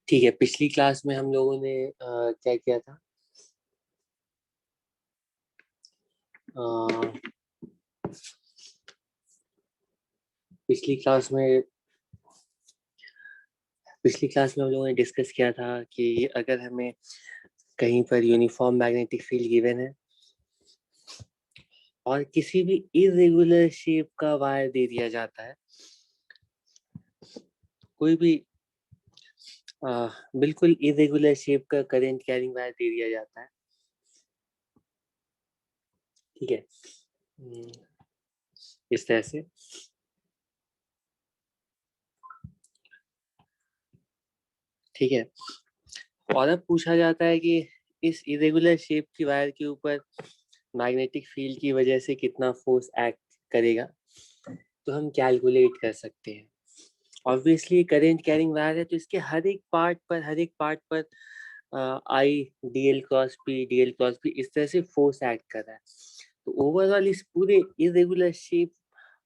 ठीक है, पिछली क्लास में हम लोगों ने क्या किया था? अ, पिछली क्लास में हम लोगों ने डिस्कस किया था कि अगर हमें कहीं पर यूनिफॉर्म मैग्नेटिक फील्ड गिवन है और किसी भी इरेगुलर शेप का वायर दे दिया जाता है, कोई भी बिल्कुल इरेगुलर शेप का करंट कैरिंग वायर दे दिया जाता है, ठीक है, इस तरह से। ठीक है, और अब पूछा जाता है कि इस इरेगुलर शेप की वायर के ऊपर मैग्नेटिक फील्ड की वजह से कितना फोर्स एक्ट करेगा, तो हम कैलकुलेट कर सकते हैं। ऑब्वियसली करंट कैरिंग वायर है, तो इसके हर एक पार्ट पर I D L cross P इस तरह से फोर्स एक्ट कर रहा है। तो ओवरऑल इस पूरे इरेगुलर शेप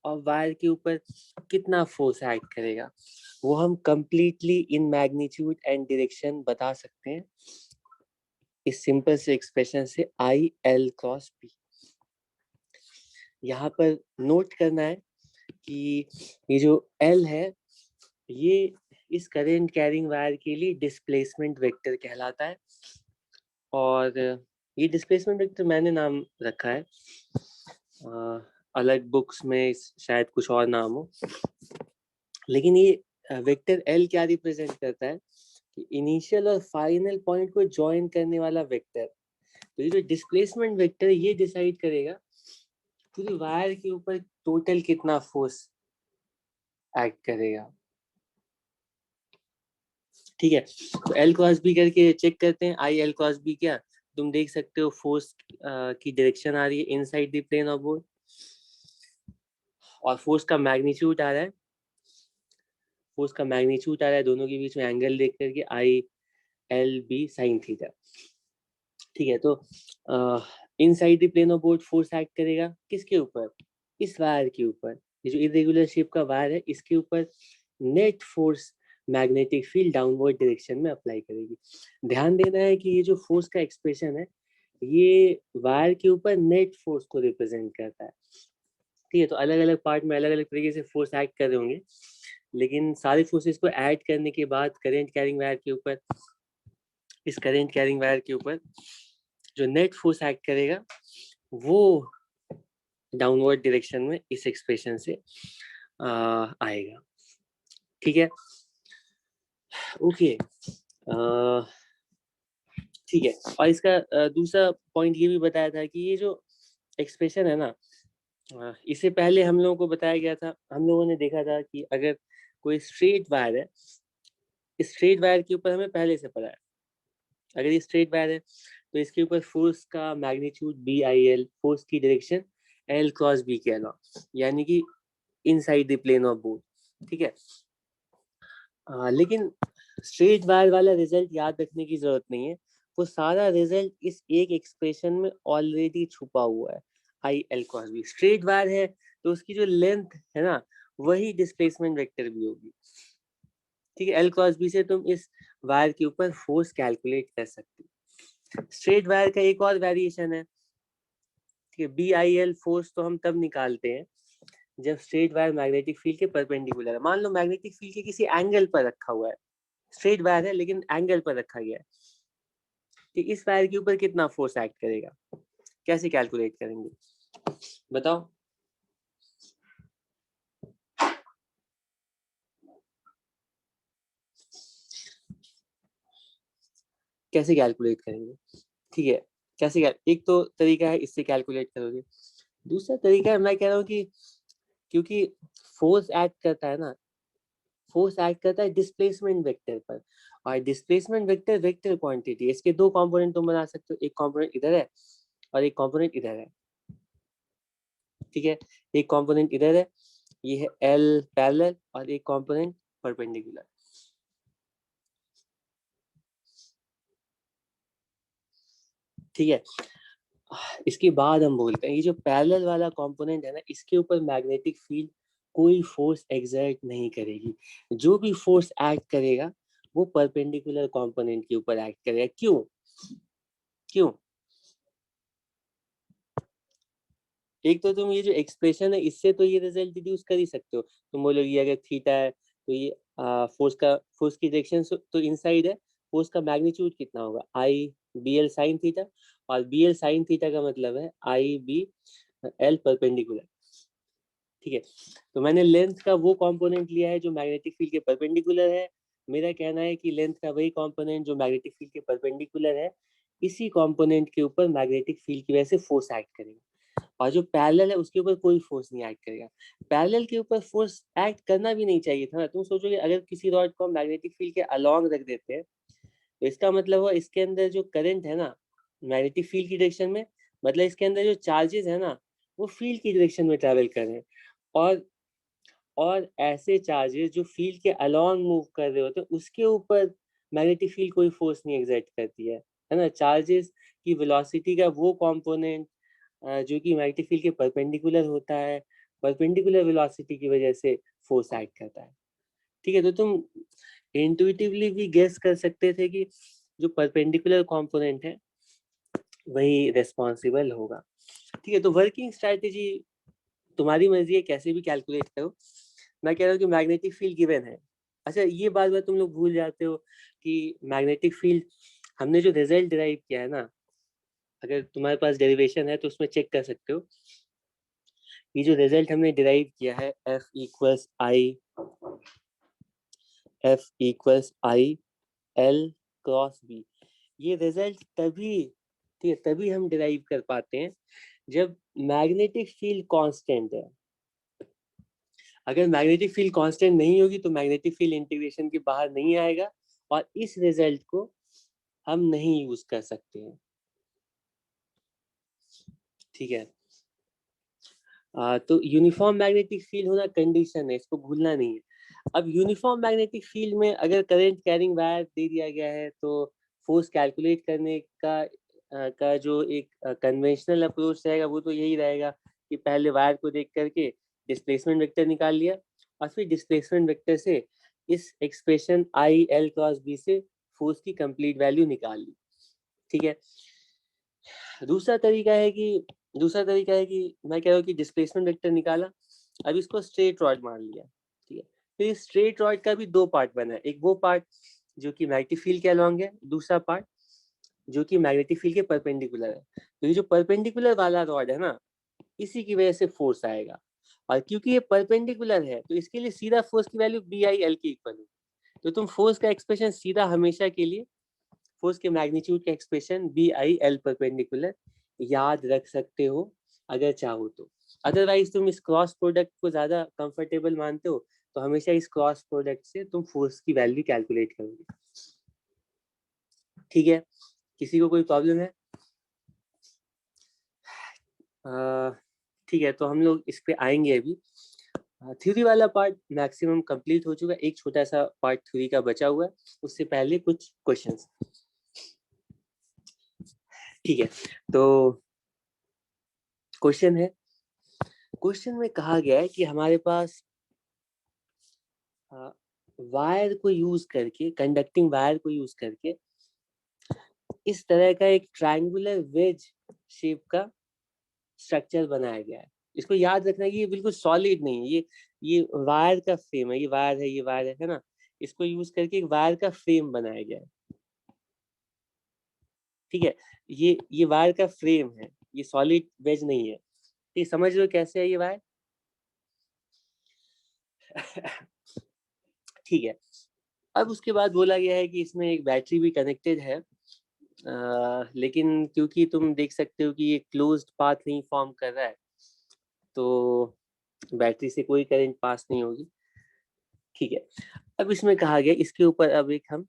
और वायर के ऊपर कितना फोर्स एक्ट करेगा, वो हम completely in magnitude and direction बता सकते हैं इस सिंपल से एक्सप्रेशन से आई एल क्रॉस पी। यहाँ पर नोट करना है कि ये जो एल है, ये इस करंट कैरिंग वायर के लिए डिस्प्लेसमेंट वेक्टर कहलाता है, और ये डिस्प्लेसमेंट वेक्टर मैंने नाम रखा है, अलग बुक्स में शायद कुछ और नाम हो, लेकिन ये वेक्टर एल क्या रिप्रेजेंट करता है कि इनिशियल और फाइनल पॉइंट को ज्वाइन करने वाला वेक्टर। तो ये जो डिस्प्लेसमेंट वेक्टर ये डिसाइड करेगा पूरी वायर के ऊपर टोटल कितना फोर्स एक्ट करेगा। ठीक है, तो एल क्रॉस बी करके चेक करते हैं। आई एल क्रॉस बी क्या, तुम देख सकते हो फोर्स की डायरेक्शन आ रही है inside the plane of board, और फोर्स का मैग्नीट्यूड आ रहा है, दोनों के बीच में एंगल देख करके I L B sine theta. ठीक है, तो inside the plane of board force act करेगा किसके ऊपर, इस वायर के ऊपर। ये जो इरेगुलर शेप का वायर है, इसके ऊपर net force magnetic field downward direction में अप्लाई करेगी। ध्यान देना है कि ये जो फोर्स का एक्सप्रेशन है, ये वायर के ऊपर नेट फोर्स को रिप्रेजेंट करता है। ठीक है, तो अलग अलग पार्ट में अलग अलग तरीके से फोर्स एक्ट कर रहे होंगे, लेकिन सारे फोर्सेस को ऐड करने के बाद करंट कैरिंग वायर के ऊपर, इस करंट कैरिंग वायर के ऊपर जो नेट फोर्स एक्ट करेगा वो डाउनवर्ड डायरेक्शन में इस एक्सप्रेशन से आएगा। ठीक है, ओके, ठीक है। और इसका दूसरा पॉइंट ये भी बताया था कि ये जो एक्सप्रेशन है ना, इससे पहले हम लोगों को बताया गया था, हम लोगों ने देखा था कि अगर कोई स्ट्रेट वायर है, इस स्ट्रेट वायर के ऊपर हमें पहले से पता है, अगर ये स्ट्रेट वायर है तो इसके ऊपर फोर्स का magnitude B I L, force की डायरेक्शन एल क्रॉस बी के अलावा, यानी कि inside the plane of board. ठीक है, लेकिन स्ट्रेट वायर वाला रिजल्ट याद रखने की जरूरत नहीं है, वो सारा रिजल्ट इस एक एक्सप्रेशन में ऑलरेडी छुपा हुआ है। आई L cross be straight wire है, तो उसकी जो लेंथ है ना, वही डिस्प्लेसमेंट वेक्टर भी होगी। ठीक है, एल क्रॉस बी से तुम इस वायर के ऊपर फोर्स कैलकुलेट कर सकते हो। स्ट्रेट वायर का एक और वेरिएशन है, ठीक है, बी आई एल फोर्स तो हम तब निकालते हैं जब स्ट्रेट वायर मैग्नेटिक फील्ड के परपेंडिकुलर है। मान लो मैग्नेटिक फील्ड के किसी एंगल पर रखा हुआ है, स्ट्रेट वायर है लेकिन एंगल पर रखा गया है, कि इस वायर के ऊपर कितना फोर्स एक्ट करेगा, कैसे कैलकुलेट करेंगे बताओ। कैसे कैलकुलेट करेंगे? ठीक है, एक तो तरीका है, इससे कैलकुलेट करोगे। दूसरा तरीका है, मैं कह रहा हूँ कि क्योंकि फोर्स एक्ट करता है ना, फोर्स एक्ट करता है डिस्प्लेसमेंट वेक्टर पर, और डिस्प्लेसमेंट वेक्टर वेक्टर क्वांटिटी, इसके दो कंपोनेंट तुम बना सकते हो, एक कंपोनेंट इधर है और एक कंपोनेंट इधर है। ठीक है, एक कंपोनेंट इधर है, ये है एल पैरेलल, और एक कंपोनेंट परपेंडिकुलर। ठीक है, इसके बाद हम बोलते हैं ये जो पैरेलल वाला कंपोनेंट है ना, इसके ऊपर मैग्नेटिक फील्ड कोई फोर्स एक्सर्ट नहीं करेगी। जो भी फोर्स एक्ट करेगा वो परपेंडिकुलर कंपोनेंट के ऊपर एक्ट करेगा। क्यों? क्यों? एक तो तुम ये जो एक्सप्रेशन है इससे तो ये रिजल्ट डिड्यूस कर ही सकते हो। तुम बोलोगे अगर थीटा है तो ये फोर्स की डायरेक्शन तो इनसाइड है, फोर्स का मैग्नीट्यूड कितना होगा, आई बी एल साइन थीटा, और बी एल साइन थीटा का मतलब है आई बी एल परपेंडिकुलर। ठीक है, तो मैंने लेंथ का वो कंपोनेंट लिया है जो मैग्नेटिक फील्ड के परपेंडिकुलर है। मेरा कहना है कि लेंथ का वही कंपोनेंट जो मैग्नेटिक फील्ड के परपेंडिकुलर है, इसी कंपोनेंट के ऊपर मैग्नेटिक फील्ड की वजह से फोर्स एक्ट करेगा, और जो पैरेलल है उसके ऊपर कोई फोर्स नहीं एक्ट करेगा। पैरेलल के ऊपर फोर्स एक्ट करना भी नहीं चाहिए था ना। तुम सोचोगे अगर किसी रॉड को हम मैग्नेटिक फील्ड के अलोंग रख देते हैं तो इसका मतलब हुआ इसके अंदर जो करंट है ना मैग्नेटिक फील्ड की डायरेक्शन में, मतलब इसके अंदर जो चार्जेस है ना वो फील्ड की डायरेक्शन में ट्रैवल कर रहे हैं, और और ऐसे चार्जेस जो फील्ड के अलोंग मूव कर रहे होते हैं उसके ऊपर मैग्नेटिक फील्ड कोई फोर्स नहीं एग्जर्ट करती है ना। चार्जेस की वेलोसिटी का वो कंपोनेंट जो कि मैग्नेटिक फील्ड के परपेंडिकुलर होता है, परपेंडिकुलर वेलोसिटी की वजह से फोर्स एक्ट करता है। ठीक है, तो तुम इंट्यूटिवली भी गेस कर सकते थे कि जो परपेंडिकुलर कंपोनेंट है वही रिस्पॉन्सिबल होगा। ठीक है, तो वर्किंग स्ट्रैटेजी तुम्हारी मर्जी है, कैसे भी कैलकुलेट करो। मैं कह रहा हूँ कि मैग्नेटिक फील्ड गिवन है। अच्छा, ये बात तुम लोग भूल जाते हो कि मैग्नेटिक फील्ड हमने जो रिजल्ट डिराइव किया है ना, अगर तुम्हारे पास डेरिवेशन है तो उसमें चेक कर सकते हो। ये जो रिजल्ट हमने डिराइव किया है F equals I L cross B, ये रिजल्ट तभी, ठीक है, तभी हम डिराइव कर पाते हैं जब मैग्नेटिक फील्ड कांस्टेंट है। अगर मैग्नेटिक फील्ड कांस्टेंट नहीं होगी तो मैग्नेटिक फील्ड इंटीग्रेशन के बाहर नहीं आएगा, और इस रिजल्ट को हम नहीं यूज कर सकते हैं। ठीक है, तो यूनिफॉर्म मैग्नेटिक फील्ड होना कंडीशन है, इसको भूलना नहीं है। अब यूनिफॉर्म मैग्नेटिक फील्ड में अगर करंट कैरिंग वायर दे दिया गया है तो फोर्स कैलकुलेट करने का जो एक कन्वेंशनल अप्रोच रहेगा वो तो यही रहेगा कि पहले वायर को देख करके डिस्प्लेसमेंट वेक्टर निकाल लिया, और फिर डिस्प्लेसमेंट वेक्टर से इस expression I L cross B से फोर्स की कंप्लीट वैल्यू निकाल ली। ठीक है, दूसरा तरीका है कि मैं कह रहा हूँ कि डिस्प्लेसमेंट वेक्टर निकाला, अब इसको स्ट्रेट रॉड मान लिया। ठीक है, फिर स्ट्रेट रॉड का भी दो पार्ट बना है, एक वो पार्ट जो कि मैग्नेटिक फील्ड के अलोंग है, दूसरा पार्ट जो कि मैग्नेटिक फील्ड के परपेंडिकुलर है। तो ये जो परपेंडिकुलर वाला रॉड है ना, इसी की वजह से फोर्स आएगा, और क्योंकि ये परपेंडिकुलर है तो इसके लिए सीधा फोर्स की वैल्यू बी आई एल के इक्वल है। तो तुम फोर्स का एक्सप्रेशन सीधा हमेशा के लिए फोर्स के मैग्नीट्यूड का expression B I L perpendicular याद रख सकते हो अगर चाहो तो। अदरवाइज तुम इस क्रॉस प्रोडक्ट को ज्यादा कंफर्टेबल मानते हो तो हमेशा इस क्रॉस प्रोडक्ट से तुम फोर्स की वैल्यू कैलकुलेट करोगे। ठीक है, किसी को कोई प्रॉब्लम है? ठीक है, तो हम लोग इस पे आएंगे अभी। थ्योरी वाला पार्ट मैक्सिमम कंप्लीट हो चुका है, एक छोटा सा पार्ट थ्योरी का बचा हुआ है, उससे पहले कुछ क्वेश्चंस। ठीक है, तो क्वेश्चन है, क्वेश्चन में कहा गया है कि हमारे पास वायर को यूज करके, कंडक्टिंग वायर को यूज करके इस तरह का एक ट्रायंगुलर वेज शेप का स्ट्रक्चर बनाया गया है। इसको याद रखना कि ये बिल्कुल सॉलिड नहीं है, ये वायर का फ्रेम है, ये वायर है, ये वायर है ना, इसको यूज करके एक वायर का फ्रेम बनाया गया है। ठीक है, ये वायर का फ्रेम है, ये सॉलिड वेज नहीं है। ठीक, समझ लो कैसे है ये वायर। ठीक है, अब उसके बाद बोला गया है कि इसमें एक बैटरी भी कनेक्टेड है, लेकिन क्योंकि तुम देख सकते हो कि ये क्लोज्ड पाथ नहीं फॉर्म कर रहा है तो बैटरी से कोई करंट पास नहीं होगी। ठीक है, अब इसमें कहा गया इसके ऊपर अब एक हम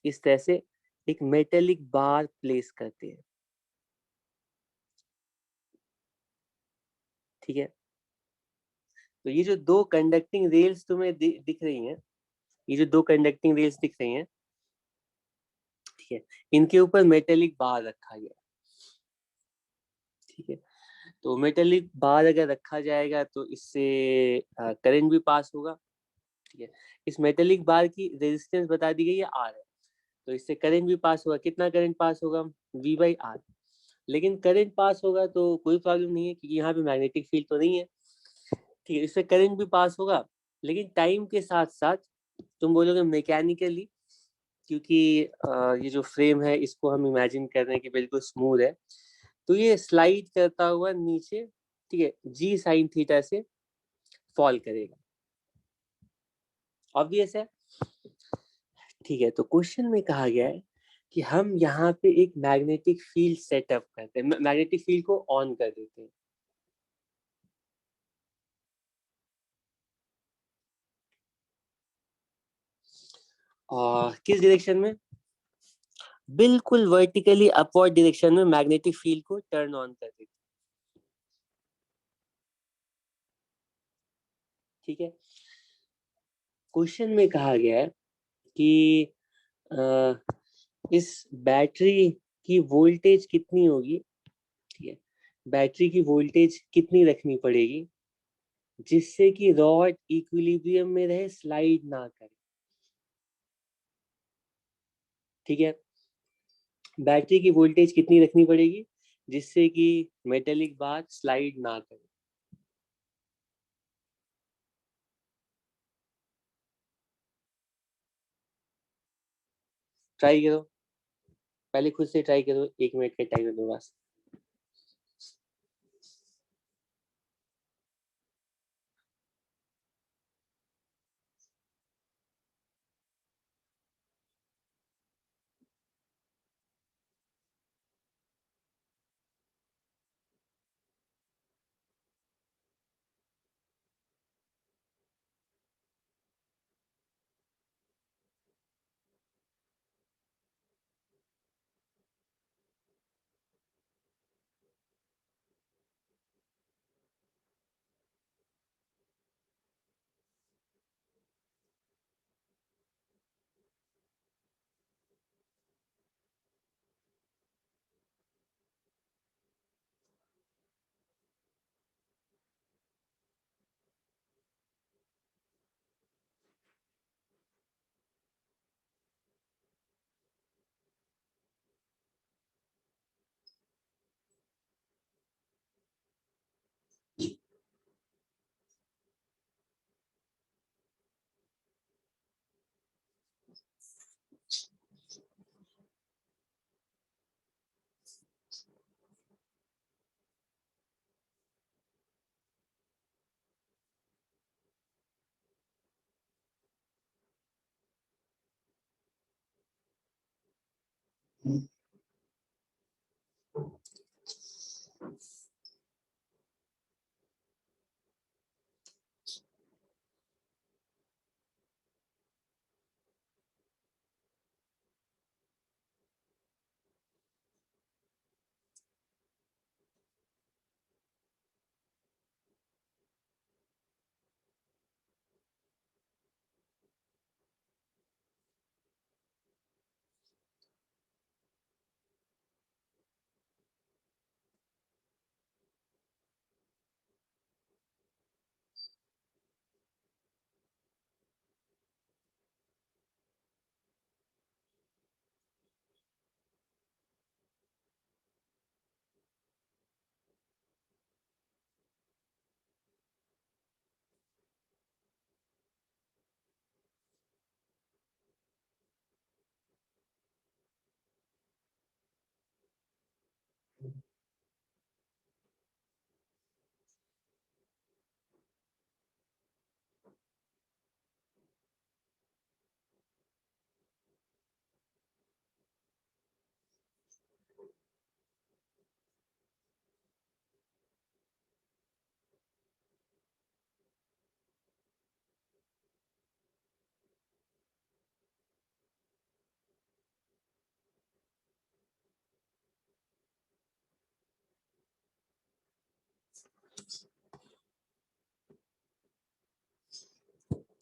इस तरह से एक मेटेलिक बार प्लेस करते हैं। ठीक है, तो ये जो दो कंडक्टिंग रेल्स तुम्हें दिख रही हैं, ये जो दो कंडक्टिंग रेल्स दिख रही हैं, ठीक है, इनके ऊपर मेटेलिक बार रखा गया। ठीक है, तो मेटेलिक बार अगर रखा जाएगा तो इससे करंट भी पास होगा। ठीक है। इस मेटेलिक बार की रेजिस्टेंस बता दी गई है R है, तो इससे करंट भी पास होगा। कितना करंट पास होगा? V/R। लेकिन करंट पास होगा तो कोई प्रॉब्लम नहीं है, क्योंकि यहाँ पे मैग्नेटिक फील्ड तो नहीं है, ठीक है। इससे करंट भी पास होगा, लेकिन टाइम के साथ साथ तुम बोलोगे मैकेनिकली, क्योंकि ये जो फ्रेम है इसको हम इमेजिन कर रहे हैं कि बिल्कुल स्मूथ है, तो ये स्लाइड करता हुआ नीचे, ठीक है, जी साइन थीटा से फॉल करेगा। ऑब्वियस है, ठीक है। तो क्वेश्चन में कहा गया है कि हम यहाँ पे एक मैग्नेटिक फील्ड सेटअप करते हैं, मैग्नेटिक फील्ड को ऑन कर देते हैं। और किस डायरेक्शन में? बिल्कुल वर्टिकली अपवर्ड डायरेक्शन में मैग्नेटिक फील्ड को टर्न ऑन कर देते हैं, ठीक है। क्वेश्चन में कहा गया है कि इस बैटरी की वोल्टेज कितनी होगी, ठीक है। बैटरी की वोल्टेज कितनी रखनी पड़ेगी जिससे कि रॉड इक्विलिब्रियम में रहे, स्लाइड ना करे, ठीक है। बैटरी की वोल्टेज कितनी रखनी पड़ेगी जिससे कि मेटेलिक बार स्लाइड ना करे? ट्राई करो, पहले खुद से ट्राई करो, 1 मिनट का टाइम दो बस।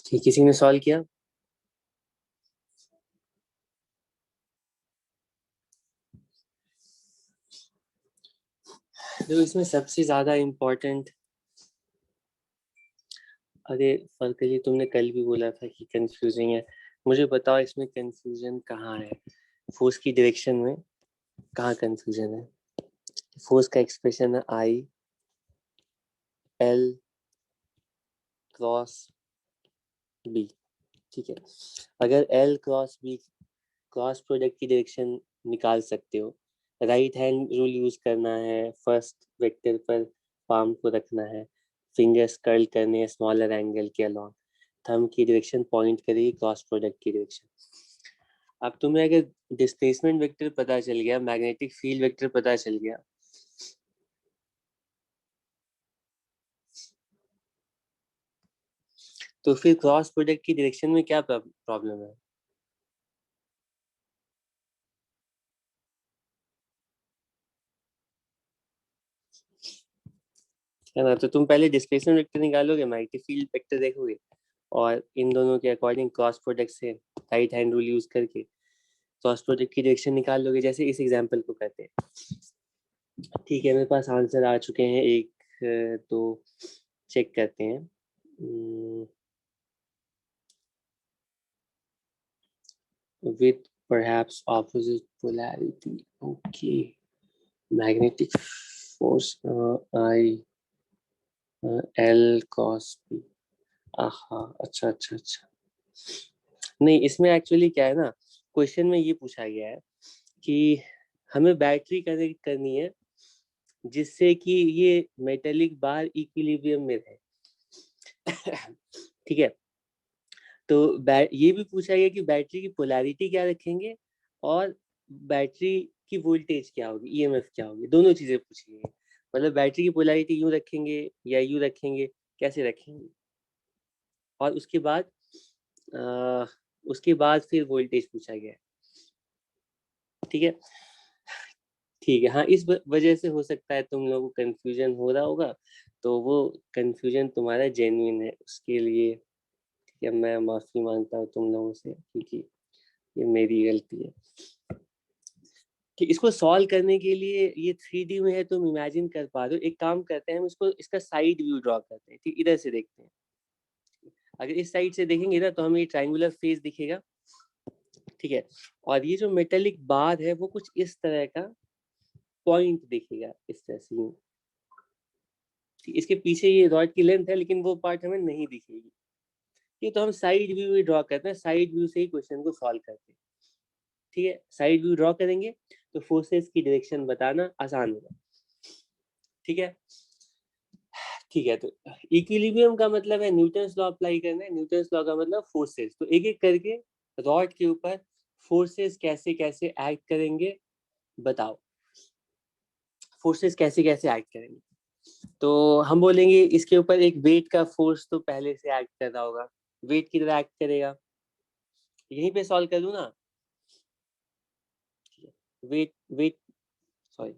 ठीक, किसी ने सॉल्व किया? देखो, इसमें सबसे ज्यादा इम्पोर्टेंट अरे फरकली, तुमने कल भी बोला था कि कंफ्यूजिंग है। मुझे बताओ इसमें कंफ्यूजन कहाँ है? फोर्स की डायरेक्शन में कहाँ कंफ्यूजन है? फोर्स का एक्सप्रेशन है आई एल क्रॉस बी। ठीक है, अगर L cross B cross product की डायरेक्शन निकाल सकते हो, राइट हैंड रूल यूज करना है, फर्स्ट वेक्टर पर पाम को रखना है, फिंगर्स कर्ल करने हैं स्मॉलर एंगल के अलॉन्ग, थंब की डायरेक्शन पॉइंट करेगी क्रॉस प्रोडक्ट की डायरेक्शन। अब तुम्हें अगर डिस्प्लेसमेंट वेक्टर पता चल गया, मैग्नेटिक फील्ड वेक्टर पता चल गया, तो फिर क्रॉस प्रोडक्ट की डायरेक्शन में क्या प्रॉब्लम है? है ना? तो तुम पहले डिस्प्लेसमेंट वेक्टर निकालोगे, मैग्नेटिक फील्ड वेक्टर देखोगे, और इन दोनों के अकॉर्डिंग क्रॉस प्रोडक्ट से राइट हैंड रूल यूज करके क्रॉस प्रोडक्ट की डायरेक्शन निकाल लोगे, जैसे इस एग्जांपल को करते हैं। ठीक है, मेरे पास आंसर आ चुके हैं, एक तो चेक करते हैं। with perhaps opposite polarity. Okay, magnetic force I L cos B. आहा, अच्छा अच्छा अच्छा। नहीं, इसमें एक्चुअली क्या है ना, क्वेश्चन में ये पूछा गया है कि हमें बैटरी कनेक्ट करनी है जिससे कि ये मेटेलिक बार इक्विलिब्रियम में रहे। ठीक है, तो ये भी पूछा गया कि बैटरी की पोलैरिटी क्या रखेंगे और बैटरी की वोल्टेज क्या होगी, ईएमएफ क्या होगी, दोनों चीजें पूछी गई। मतलब बैटरी की पोलैरिटी यूं रखेंगे या यूं रखेंगे, कैसे रखेंगे, और उसके बाद फिर वोल्टेज पूछा गया। ठीक है, ठीक है, हाँ, इस वजह से हो सकता है तुम लोगों को कंफ्यूजन हो रहा होगा, तो वो कंफ्यूजन तुम्हारा जेन्युइन है, उसके लिए ठीक है, मैं माफी मांगता हूँ तुम लोगों से, क्योंकि ये मेरी गलती है। कि इसको सॉल्व करने के लिए, ये 3D में है, तुम इमेजिन कर पा रहे हो, एक काम करते हैं, हम इसको इसका साइड व्यू ड्रॉ करते हैं। ठीक, इधर से देखते हैं। अगर इस साइड से देखेंगे ना, तो हमें ये ट्रायंगुलर फेस दिखेगा। ठीक है, और ये जो मेटेलिक बार है वो कुछ इस तरह का पॉइंट दिखेगा, इस तरह से यूं। इसके पीछे ये रॉड की लेंथ है, लेकिन वो पार्ट हमें नहीं दिखेगी। ये तो हम साइड व्यू ही ड्रॉ करते हैं, साइड व्यू से ही क्वेश्चन को सॉल्व करते हैं। ठीक है, साइड व्यू ड्रॉ करेंगे तो फोर्सेस की डायरेक्शन बताना आसान होगा। ठीक है, ठीक है, तो इक्विलिब्रियम का मतलब है न्यूटन्स लॉ अप्लाई करना है, न्यूटन्स लॉ का मतलब फोर्सेस। तो एक एक करके रॉड के ऊपर फोर्सेस कैसे कैसे एक्ट करेंगे बताओ, फोर्सेस कैसे कैसे एक्ट करेंगे। तो हम बोलेंगे इसके ऊपर एक वेट का फोर्स तो पहले से एक्ट कर रहा होगा, वेट की तरह एक्ट करेगा। यहीं पे सॉल्व कर दूं ना, वेट वेट सॉरी,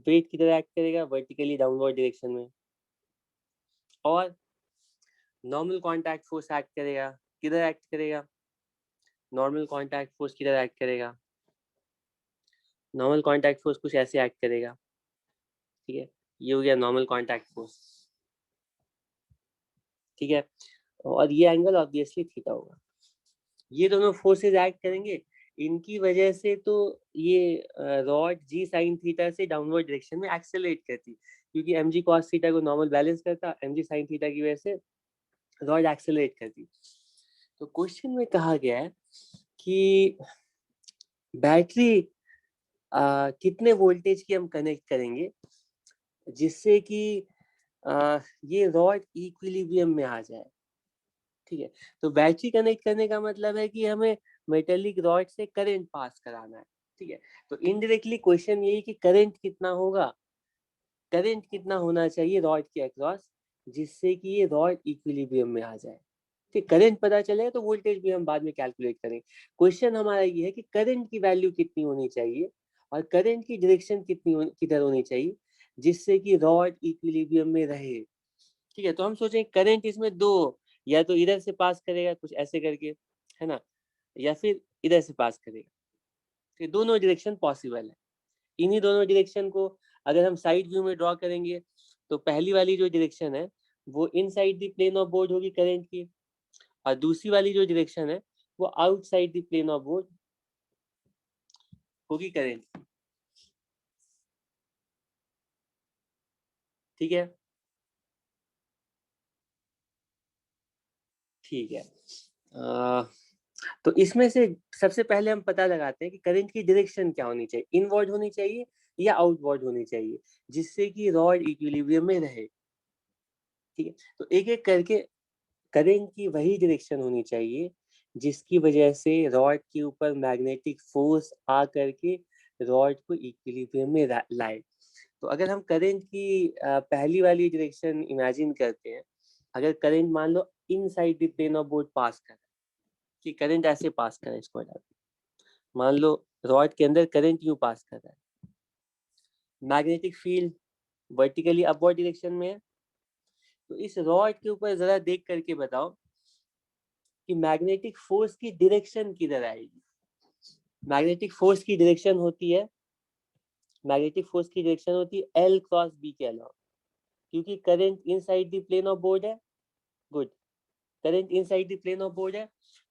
वेट की तरह एक्ट करेगा वर्टिकली डाउनवर्ड डायरेक्शन में, और नॉर्मल कांटेक्ट फोर्स एक्ट करेगा, किधर एक्ट करेगा, नॉर्मल कांटेक्ट फोर्स किधर एक्ट करेगा, नॉर्मल कांटेक्ट फोर्स कुछ ऐसे एक्ट करेगा। ठीक है, ये हो गया नॉर्मल कांटेक्ट फोर्स। ठीक है, और ये एंगल ऑब्वियसली थीटा होगा। ये दोनों फोर्सेस एक्ट करेंगे, इनकी वजह से तो ये रॉड जी साइन थीटा से डाउनवर्ड डायरेक्शन में एक्सेलरेट करती, क्योंकि एम जी कॉस थीटा को नॉर्मल बैलेंस करता, एम जी साइन थीटा की वजह से रॉड एक्सेलरेट करती। तो क्वेश्चन में कहा गया है कि बैटरी कितने वोल्टेज की हम कनेक्ट करेंगे जिससे कि ये रॉड इक्विलिब्रियम में आ जाए। ठीक है, तो बैटरी कनेक्ट करने का मतलब है कि हमें मेटेलिक रॉड से करंट पास कराना है। ठीक है, तो इनडायरेक्टली क्वेश्चन यही कि करंट कितना होगा, करंट कितना होना चाहिए रॉड के अक्रॉस जिससे कि ये रॉड इक्विलिब्रियम में आ जाए। ठीक, करंट पता चलेगा तो वोल्टेज भी हम बाद में कैलकुलेट करेंगे। क्वेश्चन हमारा ये है कि करंट की वैल्यू कितनी होनी चाहिए और करंट की डायरेक्शन किधर होनी चाहिए जिससे कि रॉड इक्विलिब्रियम में रहे। ठीक है, तो हम सोचें करंट इसमें दो, या तो इधर से पास करेगा कुछ ऐसे करके, है ना, या फिर इधर से पास करेगा। तो दोनों डायरेक्शन पॉसिबल है। इन्हीं दोनों डायरेक्शन को अगर हम साइड व्यू में ड्रॉ करेंगे, तो पहली वाली जो डायरेक्शन है वो inside the plane of board होगी करंट की, और दूसरी वाली जो डायरेक्शन है वो outside the plane of board होगी करंट की। ठीक है, ठीक है। तो इसमें से सबसे पहले हम पता लगाते हैं कि करंट की डायरेक्शन क्या होनी चाहिए, इनवर्ड होनी चाहिए या आउटवर्ड होनी चाहिए, जिससे कि रॉड इक्विलिब्रियम में रहे। ठीक है, तो एक एक करके करंट की वही डायरेक्शन होनी चाहिए जिसकी वजह से रॉड के ऊपर मैग्नेटिक फोर्स आ करके रॉड को इक्विलिब्रियम में लाए। तो अगर हम करंट की पहली वाली डायरेक्शन इमेजिन करते हैं, अगर करंट मान लो inside the plane of board पास कर रहा है, कि करंट ऐसे पास कर रहा है, इसको हटा दो। मान लो रॉड के अंदर करंट यूं पास कर रहा है, magnetic field vertically upward direction में है। तो इस रॉड के ऊपर जरा देख करके बताओ कि मैग्नेटिक फोर्स की डायरेक्शन किधर आएगी। मैग्नेटिक फोर्स की डायरेक्शन होती है, मैग्नेटिक फोर्स की डायरेक्शन होती है एल क्रॉस बी के अलावा, क्योंकि current inside the plane of board है। Good, current inside the plane of board है,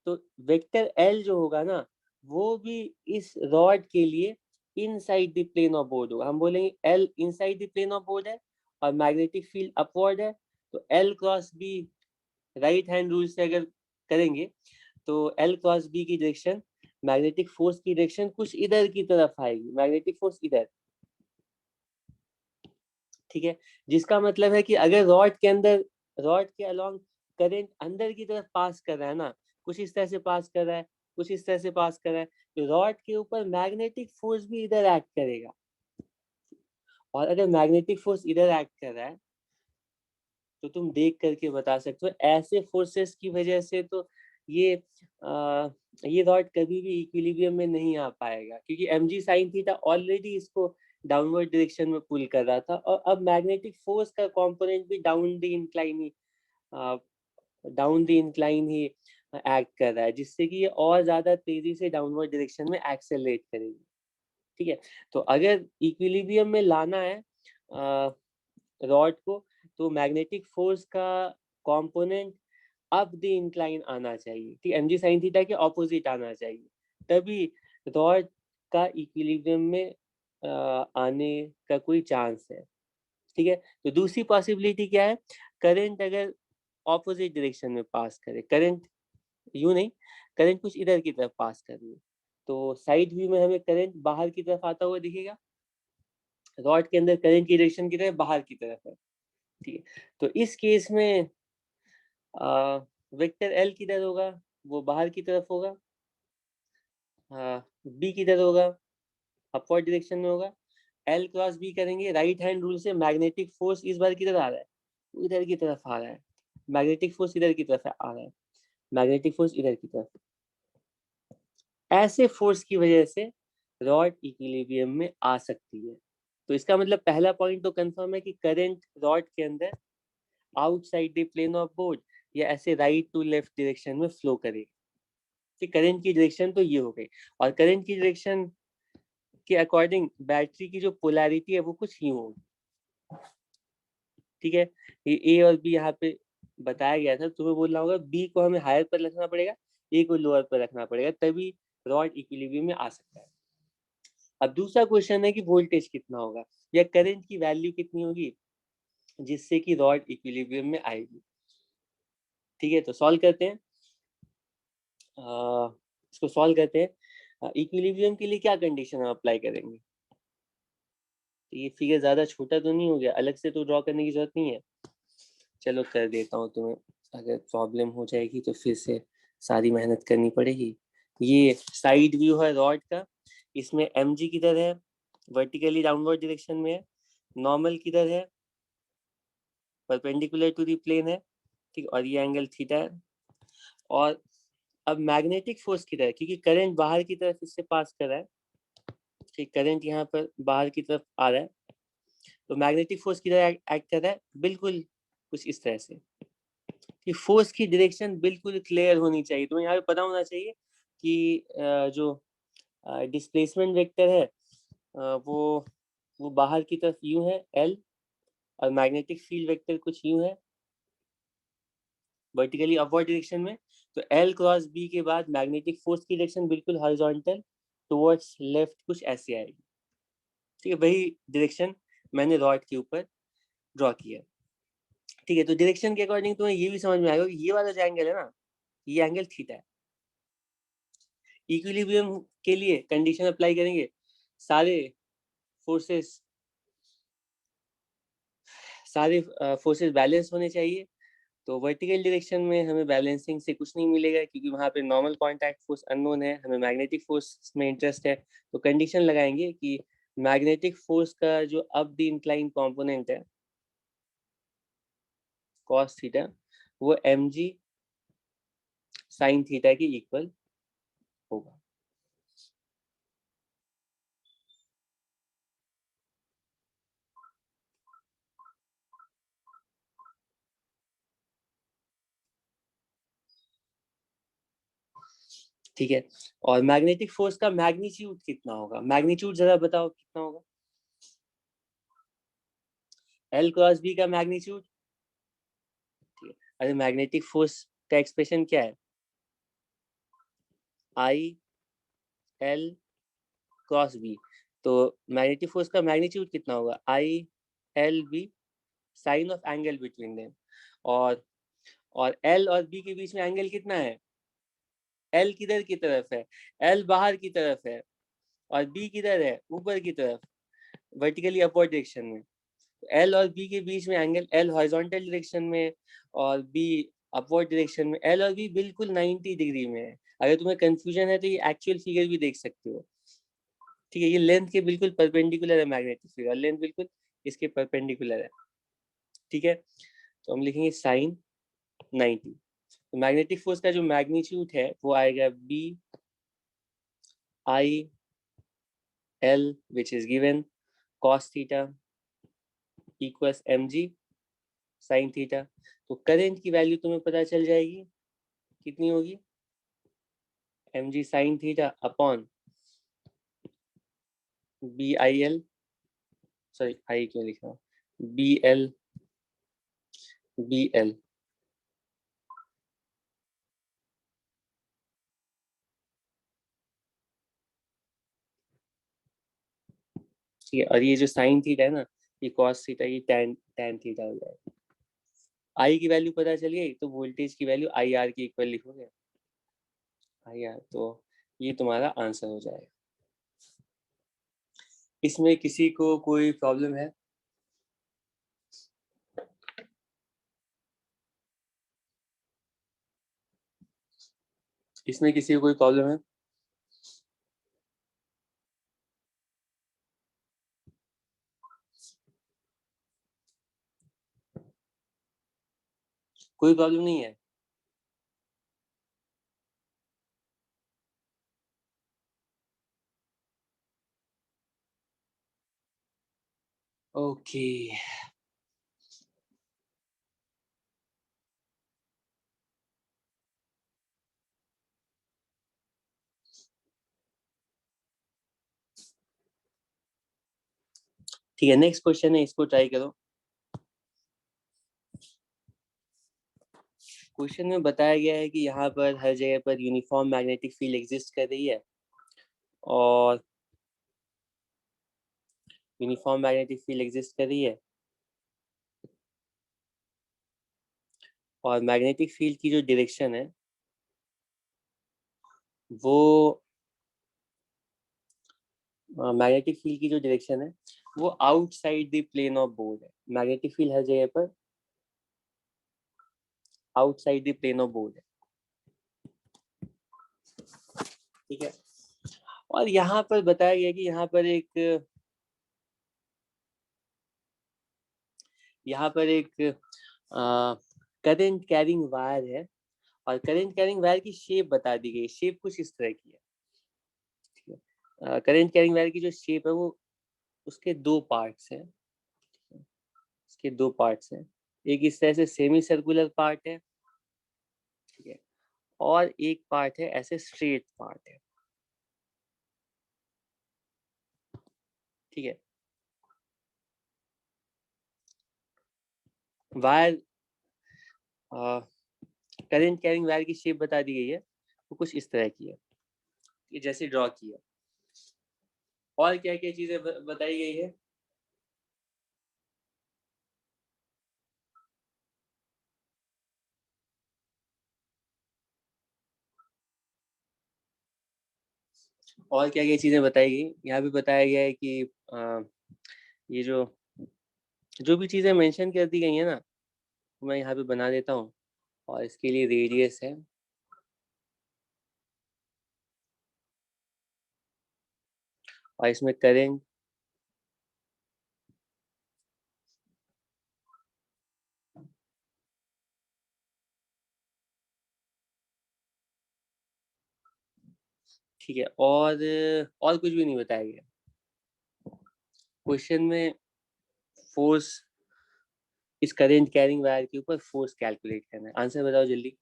तो वेक्टर एल जो होगा ना, वो भी इस रॉड के लिए inside the plane of board होगा। हम बोलेंगे L inside the plane of board है और मैग्नेटिक फील्ड अपवर्ड है, तो L cross B right hand rule से अगर करेंगे तो एल क्रॉस बी की डायरेक्शन, मैग्नेटिक फोर्स की डायरेक्शन कुछ इधर की तरफ आएगी, मैग्नेटिक फोर्स इधर। ठीक है, जिसका मतलब है कि अगर रॉड के अंदर, रॉड के अलोंग करंट अंदर की तरफ पास कर रहा है ना, कुछ इस तरह से पास कर रहा है, कुछ इस तरह से पास कर रहा है, तो रॉड के ऊपर मैग्नेटिक फोर्स भी इधर एक्ट करेगा। और अगर मैग्नेटिक फोर्स इधर एक्ट कर रहा है तो तुम देख करके बता सकते हो ऐसे फोर्सेस की वजह से तो ये ये रॉड कभी भी इक्विलिब्रियम में नहीं आ पाएगा, क्योंकि mg sin थीटा ऑलरेडी इसको डाउनवर्ड डायरेक्शन में पुल कर रहा था, और अब मैग्नेटिक फोर्स का कंपोनेंट भी down the incline he act कर रहा है, जिससे कि ये और ज्यादा तेजी से डाउनवर्ड डायरेक्शन में एक्सेलरेट करेगी। ठीक है, तो अगर इक्विलिब्रियम में लाना है रॉड को, तो मैग्नेटिक फोर्स का कंपोनेंट अप द इंक्लाइन आना चाहिए, ठीक, mg sin थीटा के ऑपोजिट आना चाहिए, तभी रॉड का इक्विलिब्रियम में आने का कोई चांस है। ठीक है, तो दूसरी पॉसिबिलिटी क्या है, करंट अगर ऑपोजिट डायरेक्शन में पास करे, करंट यूं नहीं, करंट कुछ इधर की तरफ पास कर रही है, तो साइड व्यू में हमें करंट बाहर की तरफ आता हुआ दिखेगा, रॉड के अंदर करंट की डायरेक्शन की तरफ बाहर की तरफ है। ठीक है, तो इस केस में वेक्टर एल किधर होगा, वो बाहर की तरफ होगा, बी किधर होगा, अपवर्ड डायरेक्शन में होगा। एल क्रॉस बी करेंगे, राइट हैंड रूल से मैग्नेटिक फोर्स इस बार किधर आ रहा है, इधर की तरफ आ रहा है, मैग्नेटिक फोर्स इधर की तरफ आ रहा है, मैग्नेटिक फोर्स इधर की तरफ। ऐसे फोर्स की वजह से रॉड इक्विलिब्रियम में आ सकती है। तो इसका मतलब पहला पॉइंट तो कंफर्म है कि करंट रॉड के अंदर outside the plane of board या ऐसे राइट टू लेफ्ट डायरेक्शन में फ्लो करेगी। कि करंट की डायरेक्शन तो ये हो गई, और करंट की डायरेक्शन के अकॉर्डिंग बैटरी की जो पोलैरिटी है वो कुछ यूं होगी। ठीक है, ये ए और बी यहाँ पे बताया गया था, तुम्हें बोलना होगा बी को हमें हायर पर रखना पड़ेगा, ए को लोअर पर रखना पड़ेगा, तभी रॉड इक्विलिब्रियम में आ सकता है। अब दूसरा क्वेश्चन है कि वोल्टेज कितना होगा या करंट की वैल्यू कितनी होगी जिससे कि रॉड इक्विलिब्रियम में आएगी। ठीक है, तो सॉल्व करते हैं, इसको सॉल्व करते हैं। इक्विलिब्रियम के लिए क्या कंडीशन हम अप्लाई करेंगे, तो ये फिगर ज्यादा छोटा तो नहीं हो गया, अलग से तो ड्रॉ करने की जरूरत नहीं है, चलो कर देता हूँ तुम्हें, अगर प्रॉब्लम हो जाएगी तो फिर से सारी मेहनत करनी पड़ेगी। ये साइड व्यू है रॉड का, इसमें mg किधर है, वर्टिकली डाउनवर्ड डायरेक्शन में है, नॉर्मल किधर है, परपेंडिकुलर टू द प्लेन है, ठीक, और ये एंगल थीटा है। और अब मैग्नेटिक फोर्स किधर है, क्योंकि करंट बाहर की तरफ इससे पास कर रहा है, ठीक, करंट यहाँ पर बाहर की तरफ आ रहा है, तो मैग्नेटिक फोर्स किधर एक्ट कर रहा है, बिल्कुल कुछ इस तरह से, कि फोर्स की डायरेक्शन बिल्कुल क्लियर होनी चाहिए, तुम्हें यहाँ पे पता होना चाहिए कि जो डिस्प्लेसमेंट वेक्टर है वो बाहर की तरफ यूं है एल, और मैग्नेटिक फील्ड वेक्टर कुछ यूं है वर्टिकली अपवर्ड डायरेक्शन में, तो L क्रॉस B के बाद मैग्नेटिक फोर्स की डायरेक्शन बिल्कुल हॉरिजॉन्टल टुवर्ड्स लेफ्ट कुछ ऐसी आएगी। ठीक है, वही डायरेक्शन मैंने रॉड के ऊपर ड्रॉ किया। ठीक है, तो डायरेक्शन के अकॉर्डिंग तुम्हें ये भी समझ में आएगा कि ये वाला जो एंगल है ना, ये एंगल थीटा है। इक्विलिब्रियम के लिए कंडीशन अप्लाई करेंगे, सारे फोर्सेस बैलेंस होने चाहिए। तो वर्टिकल डायरेक्शन में हमें बैलेंसिंग से कुछ नहीं मिलेगा, क्योंकि वहां पे नॉर्मल कांटेक्ट फोर्स अननोन है, हमें मैग्नेटिक फोर्स में इंटरेस्ट है। तो कंडीशन लगाएंगे कि मैग्नेटिक फोर्स का जो अप द इंक्लाइन कंपोनेंट है cos थीटा, वो mg sin थीटा के इक्वल होगा। ठीक है, और मैग्नेटिक फोर्स का मैग्नीट्यूड कितना होगा? मैग्नीट्यूड जरा बताओ कितना होगा? L क्रॉस B का मैग्नीट्यूड। अरे मैग्नेटिक फोर्स का एक्सप्रेशन क्या है? I L cross B। तो मैग्नेटिक फोर्स का मैग्नीट्यूड कितना होगा? I L B sine of angle between them. और L और B के बीच में एंगल कितना है? L किधर की तरफ है? L बाहर की तरफ है, और B किधर है? ऊपर की तरफ, वर्टिकली अपवर्ड डायरेक्शन में। L और B के बीच में एंगल, L हॉरिजॉन्टल डायरेक्शन में और B अपवर्ड डायरेक्शन में, L और B बिल्कुल 90 डिग्री में है। अगर तुम्हें कंफ्यूजन है तो ये एक्चुअल फिगर भी देख सकते हो। ठीक है, ये लेंथ के बिल्कुल परपेंडिकुलर है मैग्नेटिक फिगर, लेंथ बिल्कुल इसके परपेंडिकुलर है। ठीक है, तो हम लिखेंगे साइन 90। तो मैग्नेटिक फोर्स का जो मैग्नीट्यूड है वो आएगा B I L which is given cos theta equals M G sine theta. तो करंट की वैल्यू तुम्हें पता चल जाएगी, कितनी होगी? M G sine theta upon B I L, sorry I क्यों लिखा, बी एल बी एल। ठीक है, और ये जो साइन थीटा है ना, ये कॉस थीटा, ये टैन टैन थीटा हो जाएगा। आई की वैल्यू पता चल गई, तो वोल्टेज की वैल्यू आई आर की इक्वल लिखोगे, आई आर। तो ये तुम्हारा आंसर हो जाएगा। इसमें किसी को कोई प्रॉब्लम है? इसमें किसी को कोई प्रॉब्लम है? कोई प्रॉब्लम नहीं है? ओके, ठीक है, नेक्स्ट क्वेश्चन है, इसको ट्राई करो। क्वेश्चन में बताया गया है कि यहाँ पर हर जगह पर यूनिफॉर्म मैग्नेटिक फील्ड एग्जिस्ट कर रही है, और यूनिफॉर्म मैग्नेटिक फील्ड एग्जिस्ट कर रही है, और मैग्नेटिक फील्ड की जो डायरेक्शन है वो, मैग्नेटिक फील्ड की जो डायरेक्शन है वो outside the plane of board है। मैग्नेटिक फील्ड हर जगह पर outside the plane of board है। ठीक है, और यहाँ पर बताया गया कि यहाँ पर एक करंट कैरिंग वायर है, और करंट कैरिंग वायर की शेप बता दी गई। शेप कुछ इस तरह की है। करंट कैरिंग वायर की जो शेप है वो, उसके दो पार्ट्स हैं। इसके दो पार्ट्स हैं, एक इस तरह से सेमी सर्कुलर पार्ट है, ठीक है, और एक पार्ट है ऐसे स्ट्रेट पार्ट है। ठीक है, वायर करंट कैरिंग वायर की शेप बता दी गई है, वो कुछ इस तरह की है, ये जैसे ड्रॉ की है। और क्या क्या चीजें बताई गई है? और क्या क्या चीजें बताई गई? यहाँ भी बताया गया है कि ये जो जो भी चीजें मेंशन कर दी गई है ना, मैं यहाँ पे बना देता हूँ। और इसके लिए रेडियस है, और इसमें करंट, ठीक है। और कुछ भी नहीं बताया गया। क्वेश्चन में फोर्स, इस करंट कैरिंग वायर के ऊपर फोर्स कैलकुलेट करना है। आंसर बताओ जल्दी।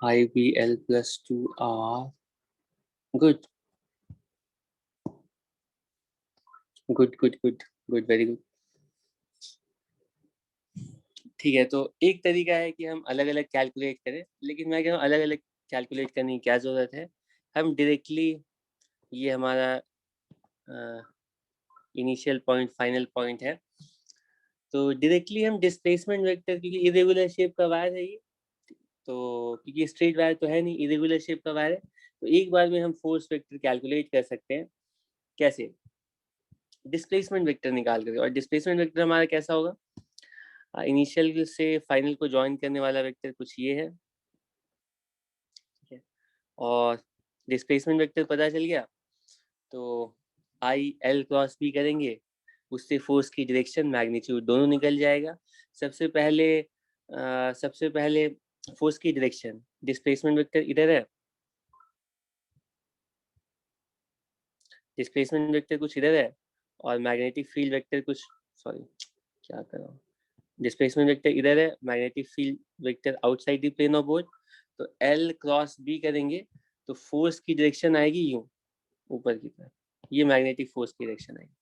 I B L plus two R. Good good good good good, very good. ठीक है, तो एक तरीका है कि हम अलग अलग कैलकुलेट करें, लेकिन मैं कह रहा हूँ अलग अलग कैलकुलेट करने की क्या ज़रूरत है। हम डायरेक्टली, ये हमारा इनिशियल पॉइंट फाइनल पॉइंट है, तो डायरेक्टली हम डिस्प्लेसमेंट वेक्टर, क्योंकि इरेगुलर शेप का वायर है ये, तो क्योंकि स्ट्रेट वायर तो है नहीं, इरेगुलर शेप का वायर है, तो एक बार में हम फोर्स वेक्टर कैलकुलेट कर सकते हैं। कैसे? डिस्प्लेसमेंट वेक्टर निकाल कर। और डिस्प्लेसमेंट वेक्टर हमारा कैसा होगा? इनिशियल से फाइनल को ज्वाइन करने वाला वेक्टर कुछ ये है, ठीक है। और डिस्प्लेसमेंट वेक्टर पता चल गया, तो आई एल क्रॉस बी करेंगे, उससे फोर्स की डायरेक्शन मैग्नीट्यूड दोनों निकल जाएगा। सबसे पहले फोर्स की डायरेक्शन, डिस्प्लेसमेंट वेक्टर इधर है, डिस्प्लेसमेंट वेक्टर कुछ इधर है, और मैग्नेटिक फील्ड वेक्टर कुछ, सॉरी क्या कर रहा हूँ, डिस्प्लेसमेंट वेक्टर इधर है, magnetic field vector outside the plane of board. तो एल क्रॉस बी करेंगे, तो फोर्स की डायरेक्शन आएगी यूं ऊपर की तरफ, ये मैग्नेटिक फोर्स की डायरेक्शन आएगी।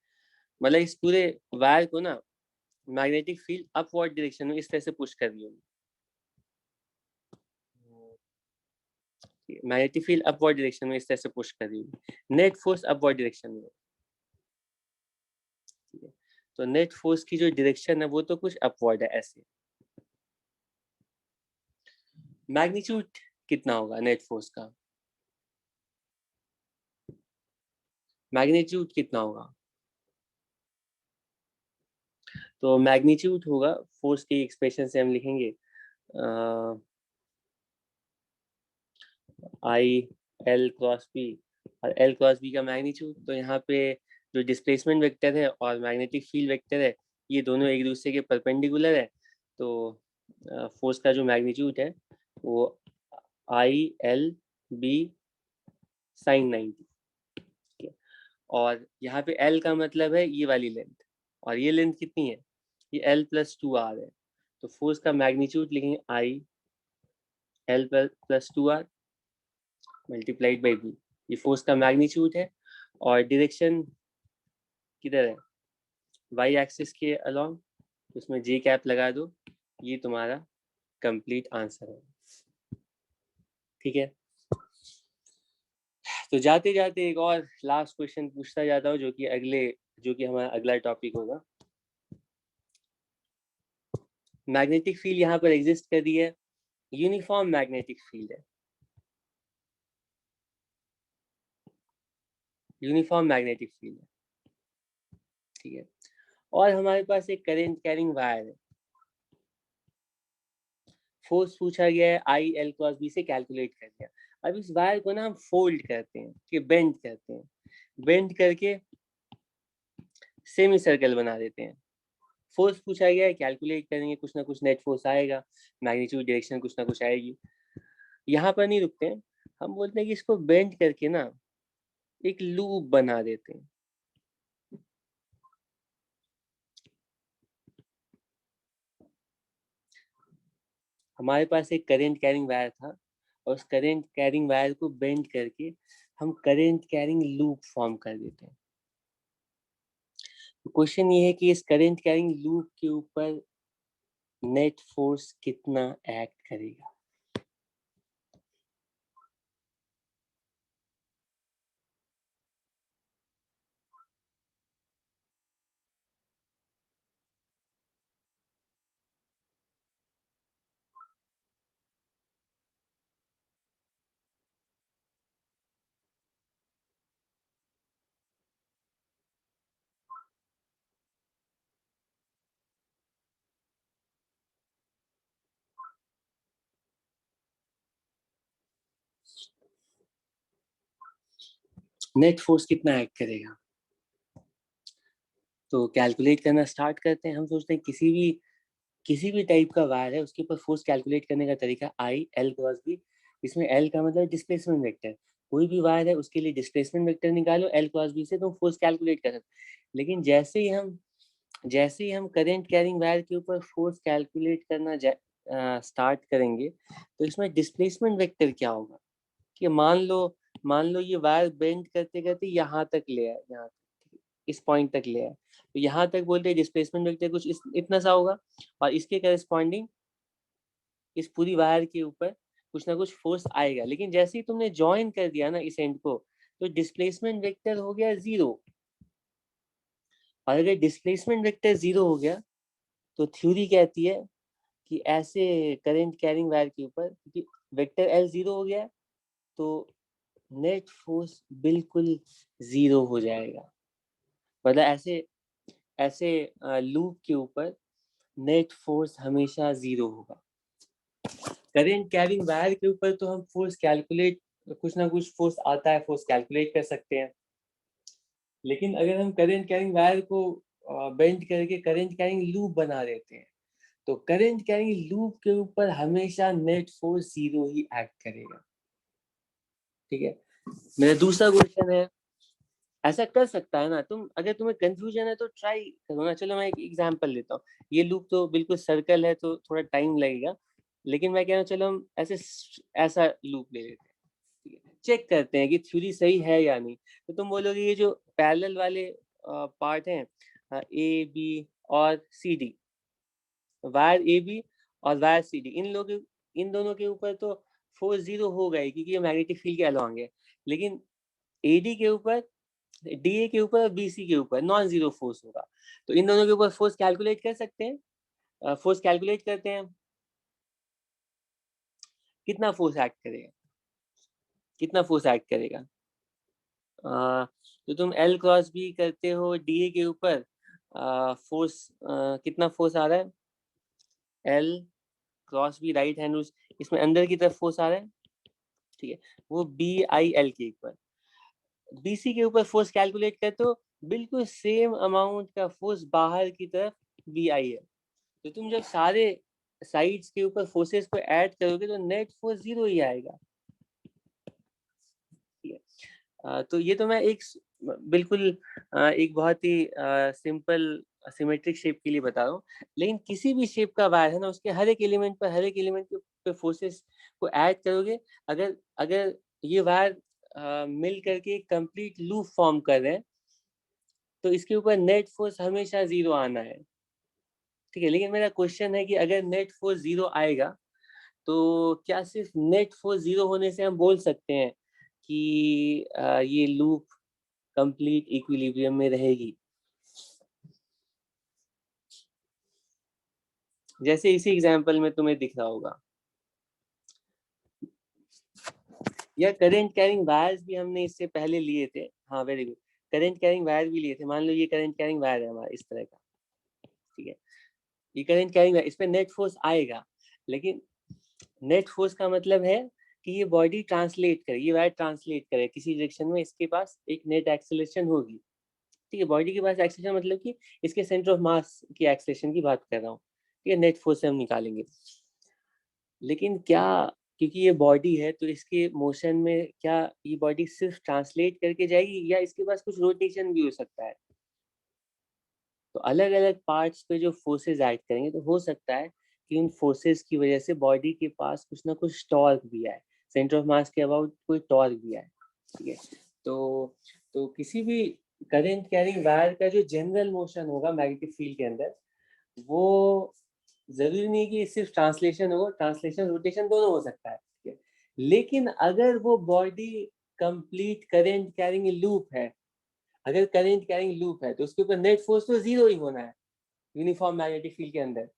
मतलब इस पूरे वायर को ना मैग्नेटिक फील्ड अपवर्ड डायरेक्शन में इस तरह से पुश कर रही होगी, मैग्नेटिक फील्ड अपवर्ड डायरेक्शन में इस तरह से पुश कर रही होगी, नेट फोर्स अपवर्ड डायरेक्शन में, ठीक है। तो नेट फोर्स की जो डायरेक्शन है वो तो कुछ अपवर्ड है ऐसे। मैग्नीट्यूड कितना होगा नेट फोर्स का? मैग्नीट्यूड कितना होगा? तो मैग्नीट्यूड होगा, फोर्स की एक्सप्रेशन से हम लिखेंगे आई एल क्रॉस बी, और एल क्रॉस बी का मैग्नीट्यूड। तो यहाँ पे जो डिस्प्लेसमेंट वेक्टर है और मैग्नेटिक फील्ड वेक्टर है, ये दोनों एक दूसरे के परपेंडिकुलर है, तो फोर्स का जो मैग्नीट्यूड है वो आई एल बी साइन 90, ठीक है। और यहाँ पे एल का मतलब है ये वाली लेंथ, और ये लेंथ कितनी है? ये एल प्लस टू आर है। तो फोर्स का मैग्नीट्यूड लिखेंगे I L plus two R multiplied by B, ये फोर्स का मैग्नीट्यूड है। और डायरेक्शन किधर है? वाई एक्सिस के अलोंग, उसमें जे कैप लगा दो, ये तुम्हारा कंप्लीट आंसर है, ठीक है। तो जाते जाते एक और लास्ट क्वेश्चन पूछता जाता हूँ, जो कि हमारा अगला टॉपिक होगा। मैग्नेटिक फील्ड यहाँ पर एग्जिस्ट कर रही है, यूनिफॉर्म मैग्नेटिक फील्ड है, यूनिफॉर्म मैग्नेटिक फील्ड है, ठीक है। और हमारे पास एक करंट कैरिंग वायर है, फोर्स पूछा गया है आई एल क्रॉस बी से कैलकुलेट कर दिया। अब इस वायर को ना हम फोल्ड करते हैं, कि बेंड करते हैं, बेंड करके सेमी सर्कल बना देते हैं। फोर्स पूछा गया है, कैलकुलेट करेंगे, कुछ ना कुछ नेट फोर्स आएगा, मैग्नीट्यूड डायरेक्शन कुछ ना कुछ आएगी। यहाँ पर नहीं रुकते हैं, हम बोलते हैं कि इसको बेंड करके ना एक लूप बना देते हैं। हमारे पास एक करंट कैरिंग वायर था, और उस करंट कैरिंग वायर को बेंड करके हम करंट कैरिंग लूप फॉर्म कर देते हैं। तो क्वेश्चन ये है कि इस करंट कैरिंग लूप के ऊपर नेट फोर्स कितना एक्ट करेगा। नेट फोर्स कितना एक्ट करेगा, तो कैलकुलेट करना स्टार्ट करते हैं। हम सोचते हैं किसी भी टाइप का वायर है, उसके ऊपर फोर्स कैलकुलेट करने का तरीका आई एल क्रॉस बी। इसमें एल का मतलब डिस्प्लेसमेंट वेक्टर, कोई भी वायर है उसके लिए डिस्प्लेसमेंट वेक्टर निकालो, एल क्रॉस बी से तुम फोर्स कैलकुलेट कर सकते। लेकिन जैसे ही हम करंट कैरिंग वायर के ऊपर फोर्स कैलकुलेट करना स्टार्ट करेंगे, तो इसमें डिस्प्लेसमेंट वेक्टर क्या होगा कि मान लो ये वायर बेंड करते करते यहाँ तक ले आए, यहाँ इस पॉइंट तक ले आए, तो यहाँ तक बोलते हैं डिस्प्लेसमेंट वेक्टर कुछ इतना सा होगा, और इसके करस्पॉन्डिंग इस पूरी वायर के ऊपर कुछ ना कुछ फोर्स आएगा। लेकिन जैसे ही तुमने ज्वाइन कर दिया ना इस एंड को, तो डिस्प्लेसमेंट वेक्टर हो गया 0। और अगर डिस्प्लेसमेंट वेक्टर 0 हो गया, तो थ्योरी कहती है कि ऐसे करंट कैरिंग वायर के ऊपर, क्योंकि वेक्टर एल 0 हो गया, तो नेट फोर्स बिल्कुल 0 हो जाएगा। मतलब ऐसे ऐसे लूप के ऊपर नेट फोर्स हमेशा 0 होगा। करंट कैरिंग वायर के ऊपर तो हम फोर्स कैलकुलेट, कुछ ना कुछ फोर्स आता है, फोर्स कैलकुलेट कर सकते हैं। लेकिन अगर हम करंट कैरिंग वायर को बेंड करके करंट कैरिंग लूप बना देते हैं, तो करंट कैरिंग लूप के ऊपर हमेशा नेट फोर्स 0 ही एक्ट करेगा। ठीक है, मेरा दूसरा क्वेश्चन है, ऐसा कर सकता है ना तुम, अगर तुम्हें कंफ्यूजन है तो ट्राई करो ना। चलो मैं एक एग्जांपल देता हूँ, ये लूप तो बिल्कुल सर्कल है तो थोड़ा टाइम लगेगा, लेकिन मैं कह रहा हूँ चलो हम ऐसा लूप ले लेते हैं, ठीक है, चेक करते हैं कि थ्योरी सही है या नहीं। तो तुम बोलोगे ये जो पैरेलल वाले पार्ट हैं, ए बी और C D, wire A B और वायर सी डी, इन दोनों के ऊपर तो फोर्स 0 होगा ही, क्योंकि ये मैग्नेटिक फील्ड के अलॉन्ग है। लेकिन एडी के ऊपर, डीए के ऊपर, बीसी के ऊपर नॉन जीरो फोर्स होगा। तो इन दोनों के ऊपर फोर्स कैलकुलेट कर सकते हैं। फोर्स कैलकुलेट करते हैं, कितना फोर्स एक्ट करेगा, कितना फोर्स एक्ट करेगा। तो तुम एल क्रॉस बी करते हो डीए के ऊपर, फोर्स कितना फोर्स आ रहा है, L cross B right hand, इसमें अंदर की तरफ फोर्स आ रहा है, ठीक है, वो बी आई एल के ऊपर। बीसी के ऊपर फोर्स कैलकुलेट करते हो, बिल्कुल सेम अमाउंट का फोर्स बाहर की तरफ बी आई है। तो तुम जब सारे साइड्स के ऊपर फोर्सेस को ऐड करोगे, तो नेट फोर्स 0 ही आएगा। तो ये तो मैं बिल्कुल एक बहुत ही सिंपल सिमेट्रिक शेप के लिए बता रहा हूँ। लेकिन किसी भी शेप का वायर है ना, उसके हर एक एलिमेंट पे फोर्सेस को ऐड करोगे, अगर अगर ये वायर मिल करके कंप्लीट लूप फॉर्म कर रहे हैं, तो इसके ऊपर नेट फोर्स हमेशा 0 आना है। ठीक है, लेकिन मेरा क्वेश्चन है कि अगर नेट फोर्स 0 आएगा, तो क्या सिर्फ नेट फोर्स 0 होने से हम बोल सकते हैं कि ये लूप कंप्लीट इक्विलिब्रियम में रहेगी? जैसे इसी एग्जाम्पल में तुम्हें दिख रहा होगा, या करंट कैरिंग वायर्स भी हमने इससे पहले लिए थे। हाँ very good, current carrying wire भी लिए थे। मान लो ये करंट कैरिंग वायर है हमारा इस तरह का, ठीक है, ये करंट कैरिंग वायर, इस पे नेट फोर्स आएगा, लेकिन नेट फोर्स का मतलब है कि ये बॉडी ट्रांसलेट करे, ये वायर ट्रांसलेट करे किसी डायरेक्शन में, इसके पास एक नेट एक्सेलरेशन होगी, ठीक है। बॉडी के पास एक्सेलरेशन मतलब कि इसके सेंटर ऑफ मास की एक्सेलरेशन की बात कर रहा हूँ, ठीक है, नेट फोर्स से हम निकालेंगे। लेकिन क्या, क्योंकि ये बॉडी है तो इसके मोशन में क्या ये बॉडी सिर्फ ट्रांसलेट करके जाएगी या इसके पास कुछ रोटेशन भी हो सकता है? तो अलग अलग पार्ट्स पे जो फोर्सेस एक्ट करेंगे तो हो सकता है कि उन फोर्सेस की वजह से बॉडी के पास कुछ ना कुछ टॉर्क भी आए, सेंटर ऑफ मास के अबाउट कोई टॉर्क भी आए, ठीक है। तो किसी भी करंट कैरिंग वायर का जो जनरल मोशन होगा मैग्नेटिक फील्ड के अंदर, वो जरूरी नहीं कि सिर्फ ट्रांसलेशन हो, ट्रांसलेशन रोटेशन दोनों हो सकता है, ठीक है। लेकिन अगर वो body complete current carrying loop है, अगर करंट कैरिंग लूप है तो उसके ऊपर नेट फोर्स तो जीरो ही होना है यूनिफॉर्म मैग्नेटिक फील्ड के अंदर।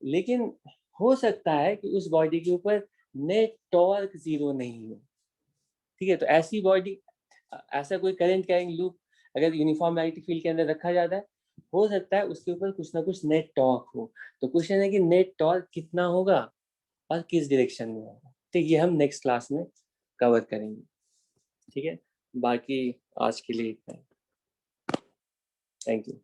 लेकिन हो सकता है कि उस बॉडी के ऊपर नेट टॉर्क जीरो नहीं हो, ठीक है। तो ऐसी बॉडी, ऐसा कोई करंट कैरिंग लूप अगर यूनिफॉर्म मैग्नेटिक फील्ड के अंदर रखा जाता है, हो सकता है उसके ऊपर कुछ ना कुछ नेट टॉर्क हो। तो क्वेश्चन है कि नेट टॉर्क कितना होगा और किस डायरेक्शन में होगा, ठीक, ये हम नेक्स्ट क्लास में कवर करेंगे, ठीक है। बाकी आज के लिए इतना, थैंक यू।